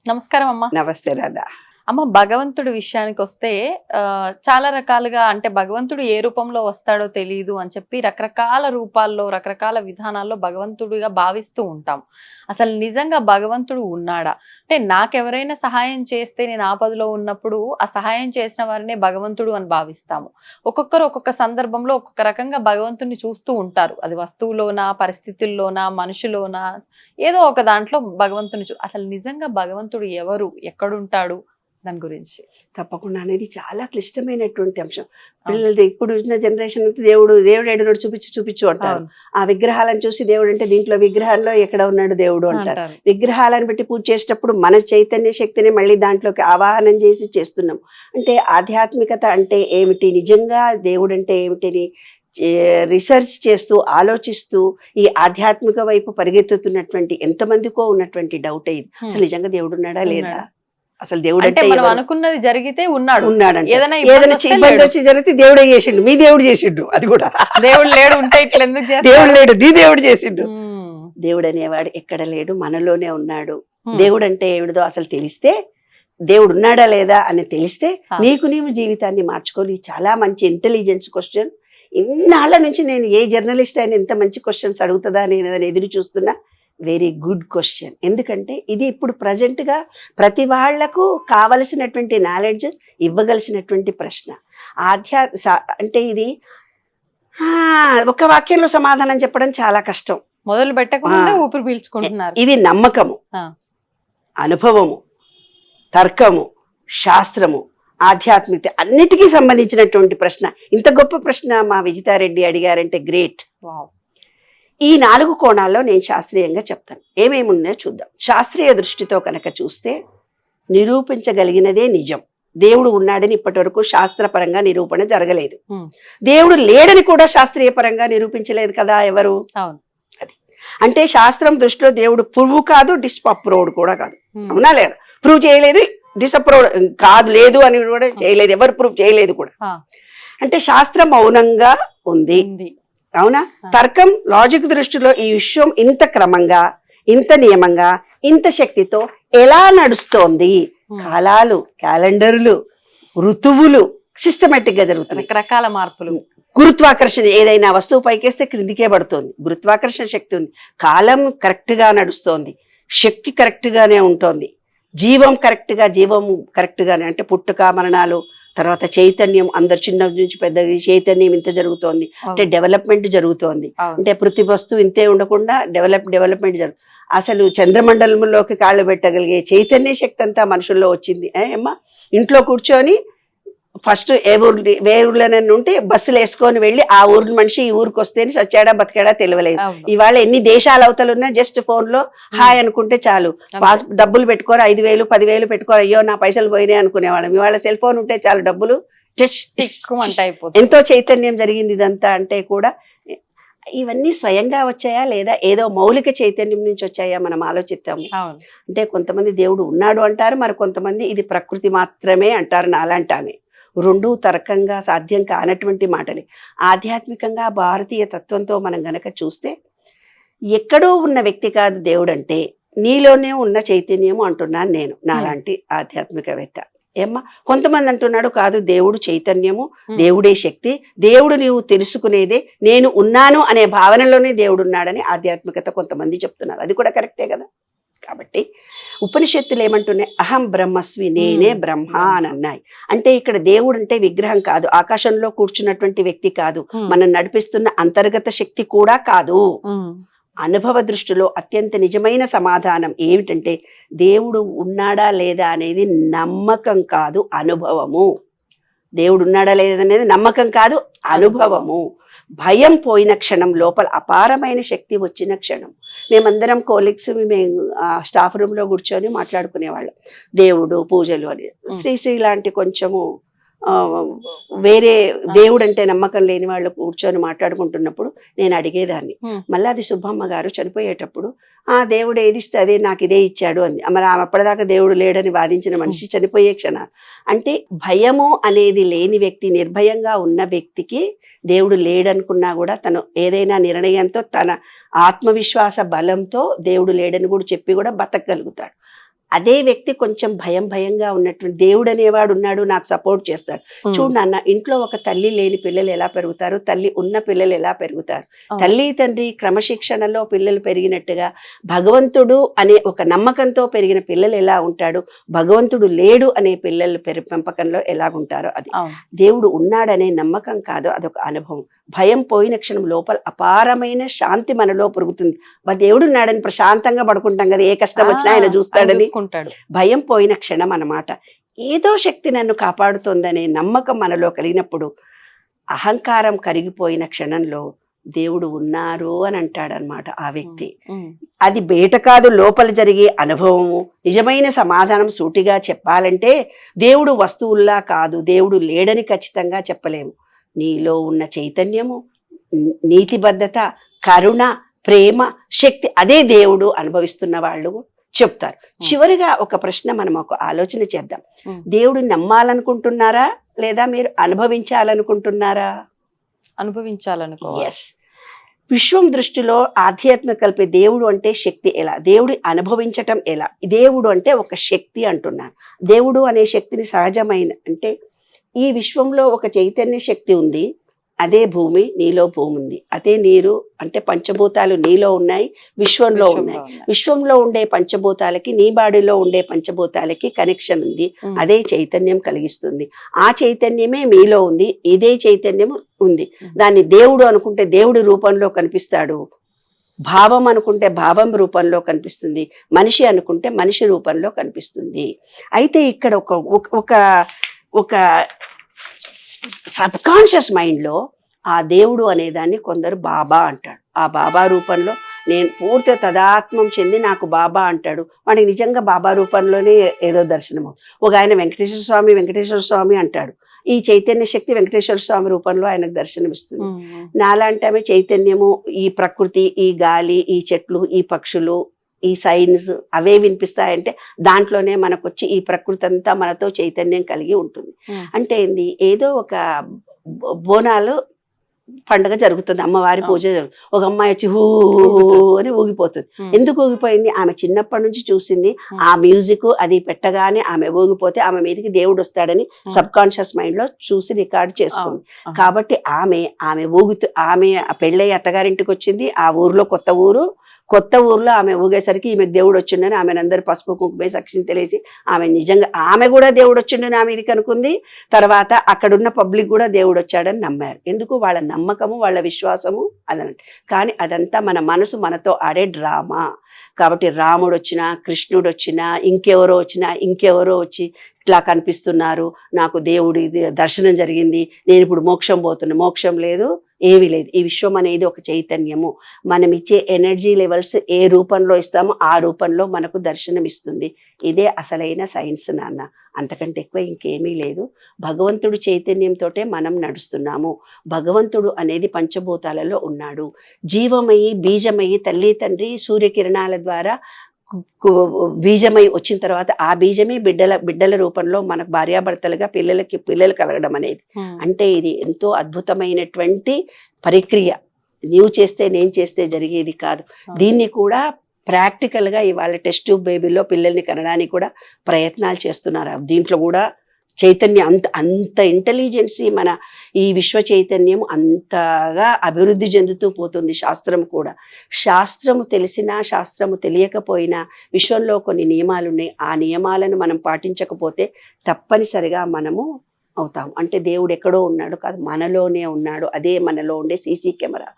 నమస్కారం అమ్మా. నమస్తే రాధా. అమ్మ, భగవంతుడి విషయానికి వస్తే చాలా రకాలుగా అంటే భగవంతుడు ఏ రూపంలో వస్తాడో తెలియదు అని చెప్పి రకరకాల రూపాల్లో రకరకాల విధానాల్లో భగవంతుడిగా భావిస్తూ ఉంటాం. అసలు నిజంగా భగవంతుడు ఉన్నాడా? అంటే నాకెవరైనా సహాయం చేస్తే నేను ఆపదలో ఉన్నప్పుడు ఆ సహాయం చేసిన వారినే భగవంతుడు అని భావిస్తాము. ఒక్కొక్కరు ఒక్కొక్క సందర్భంలో ఒక్కొక్క రకంగా భగవంతుడిని చూస్తూ ఉంటారు. అది వస్తువులోనా, పరిస్థితుల్లోనా, మనుషులోనా, ఏదో ఒక దాంట్లో భగవంతుని అసలు నిజంగా భగవంతుడు ఎవరు, ఎక్కడుంటాడు, దాని గురించి తప్పకుండా అనేది చాలా క్లిష్టమైనటువంటి అంశం. పిల్లలది ఇప్పుడు ఉన్న జనరేషన్ దేవుడు ఏడున్నాడు చూపించు అంటారు. ఆ విగ్రహాలను చూసి దేవుడు అంటే దీంట్లో విగ్రహాల్లో ఎక్కడ ఉన్నాడు దేవుడు అంటారు. విగ్రహాలను బట్టి పూజ చేసేటప్పుడు మన చైతన్య శక్తిని మళ్ళీ దాంట్లోకి ఆవాహనం చేసి చేస్తున్నాం. అంటే ఆధ్యాత్మికత అంటే ఏమిటి, నిజంగా దేవుడు అంటే ఏమిటిని రీసెర్చ్ చేస్తూ ఆలోచిస్తూ ఈ ఆధ్యాత్మిక వైపు పరిగెత్తుతున్నటువంటి ఎంతమందికో ఉన్నటువంటి డౌట్ ఇది. అసలు నిజంగా దేవుడు ఉన్నాడా లేదా, అసలు దేవుడు అంటే మనం అనుకున్నది జరిగితే ఉన్నాడంటే ఏదైనా ఇబ్బంది వచ్చి జరిగితే దేవుడే చేసిండు, మీ దేవుడు చేసిండు. అది కూడా దేవుడు లేడు ఉంటే ఇట్లా ఎందుకు దేవుడు లేడు, నీ దేవుడు చేసిండు. దేవుడు అనేవాడు ఎక్కడ లేడు, మనలోనే ఉన్నాడు. దేవుడు అంటే ఏమిటో అసలు తెలిస్తే, దేవుడు ఉన్నాడా లేదా అని తెలిస్తే నీకు నీవు జీవితాన్ని మార్చుకోవాలి. చాలా మంచి ఇంటెలిజెన్స్ క్వశ్చన్. ఇన్నాళ్ళ నుంచి నేను ఏ జర్నలిస్ట్ అయినా ఇంత మంచి క్వశ్చన్స్ అడుగుతుందా నేను ఎదురు చూస్తున్నా. Very good question. ఎందుకంటే ఇది ఇప్పుడు ప్రజెంట్గా ప్రతి వాళ్లకు కావలసినటువంటి నాలెడ్జ్ ఇవ్వగలిసినటువంటి ప్రశ్న. అంటే ఇది ఒక వాక్యంలో సమాధానం చెప్పడం చాలా కష్టం. మొదలు పెట్టకుండా ఊపిరి పీల్చుకుంటున్నారు. ఇది నమ్మకము, అనుభవము, తర్కము, శాస్త్రము, ఆధ్యాత్మికత అన్నిటికీ సంబంధించినటువంటి ప్రశ్న. ఇంత గొప్ప ప్రశ్న మా విజితారెడ్డి అడిగారంటే గ్రేట్. ఈ 4 కోణాల్లో నేను శాస్త్రీయంగా చెప్తాను. ఏమేమి ఉందో చూద్దాం. శాస్త్రీయ దృష్టితో కనుక చూస్తే నిరూపించగలిగినదే నిజం. దేవుడు ఉన్నాడని ఇప్పటి వరకు శాస్త్రపరంగా నిరూపణ జరగలేదు. దేవుడు లేడని కూడా శాస్త్రీయ పరంగా నిరూపించలేదు కదా ఎవరు. అది అంటే శాస్త్రం దృష్టిలో దేవుడు ప్రూవ్ కాదు, డిస్అప్రూవ్డ్ కూడా కాదు. అవునా లేదా? ప్రూవ్ చేయలేదు, డిస్అప్రూవ్డ్ కాదు, లేదు అని కూడా చేయలేదు, ఎవరు ప్రూవ్ చేయలేదు కూడా. అంటే శాస్త్రం మౌనంగా ఉంది. అవునా? తర్కం లాజిక్ దృష్టిలో ఈ విశ్వం ఇంత క్రమంగా, ఇంత నియమంగా, ఇంత శక్తితో ఎలా నడుస్తోంది, కాలాలు, క్యాలెండర్లు, ఋతువులు సిస్టమేటిక్ గా జరుగుతున్నాయి. రకరకాల మార్పులు. గురుత్వాకర్షణ, ఏదైనా వస్తువు పైకేస్తే క్రిందికే పడుతోంది. గురుత్వాకర్షణ శక్తి ఉంది. కాలం కరెక్ట్ గా నడుస్తోంది, శక్తి కరెక్ట్ గానే ఉంటోంది, జీవం కరెక్ట్ గానే, అంటే పుట్టుక మరణాలు, తర్వాత చైతన్యం, అందరు చిన్న నుంచి పెద్దది చైతన్యం ఇంత జరుగుతోంది. అంటే డెవలప్మెంట్ జరుగుతోంది. అంటే ప్రతి వస్తువు ఇంతే ఉండకుండా డెవలప్మెంట్ జరుగుతుంది. అసలు చంద్రమండలంలోకి కాళ్ళు పెట్టగలిగే చైతన్య శక్తి అంతా మనుషుల్లో వచ్చింది. అమ్మా, ఇంట్లో కూర్చొని ఫస్ట్ ఏ ఊర్లోనైనా ఉంటే బస్సులు వేసుకొని వెళ్ళి ఆ ఊరు మనిషి ఈ ఊరికి వస్తేనే సచ్చాడా బతికాడా తెలియలేదు. ఇవాళ ఎన్ని దేశాల అవతలున్నా జస్ట్ ఫోన్ లో హాయ్ అనుకుంటే చాలు. డబ్బులు పెట్టుకోరు, 5,000 10,000 పెట్టుకోరు, అయ్యో నా పైసలు పోయినాయి అనుకునేవాళ్ళం. ఇవాళ సెల్ ఫోన్ ఉంటే చాలు, డబ్బులు ఎంతో చైతన్యం జరిగింది. ఇదంతా అంటే కూడా ఇవన్నీ స్వయంగా వచ్చాయా లేదా ఏదో మౌలిక చైతన్యం నుంచి వచ్చాయా మనం ఆలోచిస్తాము. అంటే కొంతమంది దేవుడు ఉన్నాడు అంటారు, మరి కొంతమంది ఇది ప్రకృతి మాత్రమే అంటారు. నాలాంటి ఆమె రెండూ తర్కంగా సాధ్యం కానటువంటి మాటలే. ఆధ్యాత్మికంగా భారతీయ తత్వంతో మనం గనక చూస్తే ఎక్కడో ఉన్న వ్యక్తి కాదు దేవుడు అంటే, నీలోనే ఉన్న చైతన్యము అంటున్నాను నేను, నాలాంటి ఆధ్యాత్మికవేత్త. ఏమ్మా, కొంతమంది అంటున్నాడు కాదు దేవుడు చైతన్యము, దేవుడే శక్తి, దేవుడు నీవు తెలుసుకునేదే, నేను ఉన్నాను అనే భావనలోనే దేవుడు ఉన్నాడని ఆధ్యాత్మికత కొంతమంది చెప్తున్నారు. అది కూడా కరెక్టే కదా. కాబట్టి ఉపనిషత్తులు ఏమంటున్నాయి, అహం బ్రహ్మస్మి, నేనే బ్రహ్మ అని అన్నాయి. అంటే ఇక్కడ దేవుడు అంటే విగ్రహం కాదు, ఆకాశంలో కూర్చున్నటువంటి వ్యక్తి కాదు, మనం నడిపిస్తున్న అంతర్గత శక్తి కూడా కాదు. అనుభవ దృష్టిలో అత్యంత నిజమైన సమాధానం ఏమిటంటే దేవుడు ఉన్నాడా లేదా అనేది నమ్మకం కాదు, అనుభవము. దేవుడు ఉన్నాడా లేదనేది నమ్మకం కాదు, అనుభవము. భయం పోయిన క్షణం, లోపల అపారమైన శక్తి వచ్చిన క్షణం. మేమందరం కోలిగ్స్ మేము స్టాఫ్ రూమ్ లో కూర్చొని మాట్లాడుకునేవాళ్ళం దేవుడు పూజలు అని. శ్రీ లాంటి కొంచెము వేరే దేవుడు అంటే నమ్మకం లేని వాళ్ళు కూర్చొని మాట్లాడుకుంటున్నప్పుడు నేను అడిగేదాన్ని, మళ్ళీ అది సుబ్బమ్మ గారు చనిపోయేటప్పుడు ఆ దేవుడు ఏది ఇస్తే అదే నాకు ఇదే ఇచ్చాడు అంది. మరి ఆమె అప్పటిదాకా దేవుడు లేడని వాదించిన మనిషి చనిపోయే క్షణాలు. అంటే భయము అనేది లేని వ్యక్తి, నిర్భయంగా ఉన్న వ్యక్తికి దేవుడు లేడనుకున్నా కూడా తను ఏదైనా నిర్ణయంతో తన ఆత్మవిశ్వాస బలంతో దేవుడు లేడని కూడా చెప్పి కూడా బతకగలుగుతాడు. అదే వ్యక్తి కొంచెం భయంగా ఉన్నటువంటి దేవుడు అనేవాడు ఉన్నాడు, నాకు సపోర్ట్ చేస్తాడు. చూడు నాన్న, ఇంట్లో ఒక తల్లి లేని పిల్లలు ఎలా పెరుగుతారు, తల్లి ఉన్న పిల్లలు ఎలా పెరుగుతారు? తల్లి తండ్రి క్రమశిక్షణలో పిల్లలు పెరిగినట్టుగా భగవంతుడు అనే ఒక నమ్మకంతో పెరిగిన పిల్లలు ఎలా ఉంటాడు, భగవంతుడు లేడు అనే పిల్లలు పెంపకంలో ఎలాగుంటారో అది. దేవుడు ఉన్నాడనే నమ్మకం కాదు, అదొక అనుభవం. భయం పోయిన క్షణం లోపల అపారమైన శాంతి మనలో పెరుగుతుంది. దేవుడు ఉన్నాడని ప్రశాంతంగా పడుకుంటాం కదా, ఏ కష్టం వచ్చినా ఆయన చూస్తాడని. భయం పోయిన క్షణం అన్నమాట. ఏదో శక్తి నన్ను కాపాడుతోందనే నమ్మకం మనలో కలిగినప్పుడు అహంకారం కరిగిపోయిన క్షణంలో దేవుడు ఉన్నారు అని అంటాడనమాట ఆ వ్యక్తి. అది బయట కాదు, లోపల జరిగే అనుభవము. నిజమైన సమాధానం సూటిగా చెప్పాలంటే దేవుడు వస్తువుల్లా కాదు, దేవుడు లేడని ఖచ్చితంగా చెప్పలేము. నీలో ఉన్న చైతన్యము, నీతిబద్ధత, కరుణ, ప్రేమ, శక్తి, అదే దేవుడు అనుభవిస్తున్న వాళ్ళు చెప్తారు. చివరిగా ఒక ప్రశ్న మనం ఒక ఆలోచన చేద్దాం. దేవుడు నమ్మాలనుకుంటున్నారా లేదా మీరు అనుభవించాలనుకుంటున్నారా? అనుభవించాలనుకో. ఎస్. విశ్వం దృష్టిలో ఆధ్యాత్మిక కలిపే దేవుడు అంటే శక్తి ఎలా, దేవుడి అనుభవించటం ఎలా? దేవుడు అంటే ఒక శక్తి అంటున్నాను. దేవుడు అనే శక్తిని సహజమైన అంటే ఈ విశ్వంలో ఒక చైతన్య శక్తి ఉంది, అదే భూమి, నీలో భూమి ఉంది, అదే నీరు అంటే పంచభూతాలు నీలో ఉన్నాయి, విశ్వంలో ఉన్నాయి. విశ్వంలో ఉండే పంచభూతాలకి నీ బాడీలో ఉండే పంచభూతాలకి కనెక్షన్ ఉంది, అదే చైతన్యం కలిగిస్తుంది. ఆ చైతన్యమే మీలో ఉంది, ఇదే చైతన్యం ఉంది. దాన్ని దేవుడు అనుకుంటే దేవుడి రూపంలో కనిపిస్తాడు, భావం అనుకుంటే భావం రూపంలో కనిపిస్తుంది, మనిషి అనుకుంటే మనిషి రూపంలో కనిపిస్తుంది. అయితే ఇక్కడ ఒక సబ్ కాన్షియస్ మైండ్లో ఆ దేవుడు అనేదాన్ని కొందరు బాబా అంటాడు. ఆ బాబా రూపంలో నేను పూర్తి తదాత్మం చెంది నాకు బాబా అంటాడు. వాడికి నిజంగా బాబా రూపంలోనే ఏదో దర్శనము. ఒక ఆయన వెంకటేశ్వర స్వామి అంటాడు. ఈ చైతన్య శక్తి వెంకటేశ్వర స్వామి రూపంలో ఆయనకు దర్శనమిస్తుంది. నాలాంటి ఆమె చైతన్యము, ఈ ప్రకృతి, ఈ గాలి, ఈ చెట్లు, ఈ పక్షులు, ఈ సైన్స్ అవే వినిపిస్తాయంటే దాంట్లోనే మనకు వచ్చి ఈ ప్రకృతి అంతా మనతో చైతన్యం కలిగి ఉంటుంది. అంటే ఏంది, ఏదో ఒక బోనాలు పండుగ జరుగుతుంది, అమ్మవారి పూజ జరుగుతుంది. ఒక అమ్మాయి వచ్చి హూ అని ఊగిపోతుంది. ఎందుకు ఊగిపోయింది? ఆమె చిన్నప్పటి నుంచి చూసింది ఆ మ్యూజిక్, అది పెట్టగానే ఆమె ఊగిపోతే ఆమె మీదకి దేవుడు వస్తాడని సబ్ కాన్షియస్ మైండ్ లో చూసి రికార్డ్ చేసుకుంది. కాబట్టి ఆమె ఊగుతూ ఆమె పెళ్ళయి అత్తగారింటికి వచ్చింది. ఆ ఊర్లో కొత్త ఊర్లో ఆమె ఊగేసరికి ఈమెకు దేవుడు వచ్చిండని ఆమెను అందరు పసుపు కుంకుమే సాక్షిని తెలిసి ఆమె నిజంగా ఆమె కూడా దేవుడు వచ్చిండని ఆమె ఇది కనుక్కుంది. తర్వాత అక్కడున్న పబ్లిక్ కూడా దేవుడు వచ్చాడని నమ్మారు. ఎందుకు? వాళ్ళ నమ్మకము, వాళ్ళ విశ్వాసము అదనంటే. కానీ అదంతా మన మనసు మనతో ఆడే డ్రామా. కాబట్టి రాముడు వచ్చినా, కృష్ణుడు వచ్చినా, ఇంకెవరో వచ్చి ఇట్లా కనిపిస్తున్నారు, నాకు దేవుడి దర్శనం జరిగింది, నేను ఇప్పుడు మోక్షం పోతున్నా. మోక్షం లేదు, ఏమీ లేదు. ఈ విశ్వం అనేది ఒక చైతన్యము. మనం ఇచ్చే ఎనర్జీ లెవెల్స్ ఏ రూపంలో ఇస్తామో ఆ రూపంలో మనకు దర్శనం ఇస్తుంది. ఇదే అసలైన సైన్స్ నాన్న, అంతకంటే ఎక్కువ ఇంకేమీ లేదు. భగవంతుడు చైతన్యంతో మనం నడుస్తున్నాము. భగవంతుడు అనేది పంచభూతాలలో ఉన్నాడు. జీవమయ్యి బీజమయ్యి తల్లి తండ్రి సూర్యకిరణాల ద్వారా బీజమై వచ్చిన తర్వాత ఆ బీజమే బిడ్డల రూపంలో మనకు భార్యాభర్తలుగా పిల్లలు కలగడం అనేది. అంటే ఇది ఎంతో అద్భుతమైనటువంటి ప్రక్రియ. నీవు చేస్తే నేను చేస్తే జరిగేది కాదు. దీన్ని కూడా ప్రాక్టికల్గా ఇవాళ టెస్ట్ ట్యూబ్ బేబీలో పిల్లల్ని కనడానికి కూడా ప్రయత్నాలు చేస్తున్నారు. దీంట్లో కూడా చైతన్యం అంత ఇంటెలిజెన్సీ మన ఈ విశ్వ చైతన్యం అంతగా అభివృద్ధి చెందుతూ పోతుంది. శాస్త్రము తెలిసినా శాస్త్రము తెలియకపోయినా విశ్వంలో కొన్ని నియమాలు ఉన్నాయి. ఆ నియమాలను మనం పాటించకపోతే తప్పనిసరిగా మనము అవుతాం. అంటే దేవుడు ఎక్కడో ఉన్నాడు కాదు, మనలోనే ఉన్నాడు. అదే మనలో ఉండే సీసీ కెమెరా.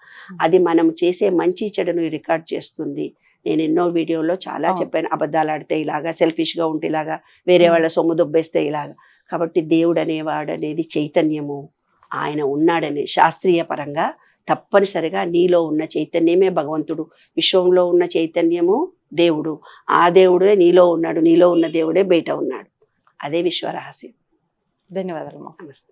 అది మనం చేసే మంచి చెడును రికార్డ్ చేస్తుంది. నేను ఎన్నో వీడియోలో చాలా చెప్పాను, అబద్ధాలు ఆడితే ఇలాగా, సెల్ఫిష్గా ఉంటే ఇలాగా, వేరే వాళ్ళ సొమ్ము దొబ్బేస్తే ఇలాగా. కాబట్టి దేవుడు అనేవాడు అనేది చైతన్యము, ఆయన ఉన్నాడని శాస్త్రీయ పరంగా తప్పనిసరిగా నీలో ఉన్న చైతన్యమే భగవంతుడు, విశ్వంలో ఉన్న చైతన్యము దేవుడు, ఆ దేవుడే నీలో ఉన్నాడు, నీలో ఉన్న దేవుడే బయట ఉన్నాడు. అదే విశ్వ రహస్యం. ధన్యవాదాలు. నమస్తే.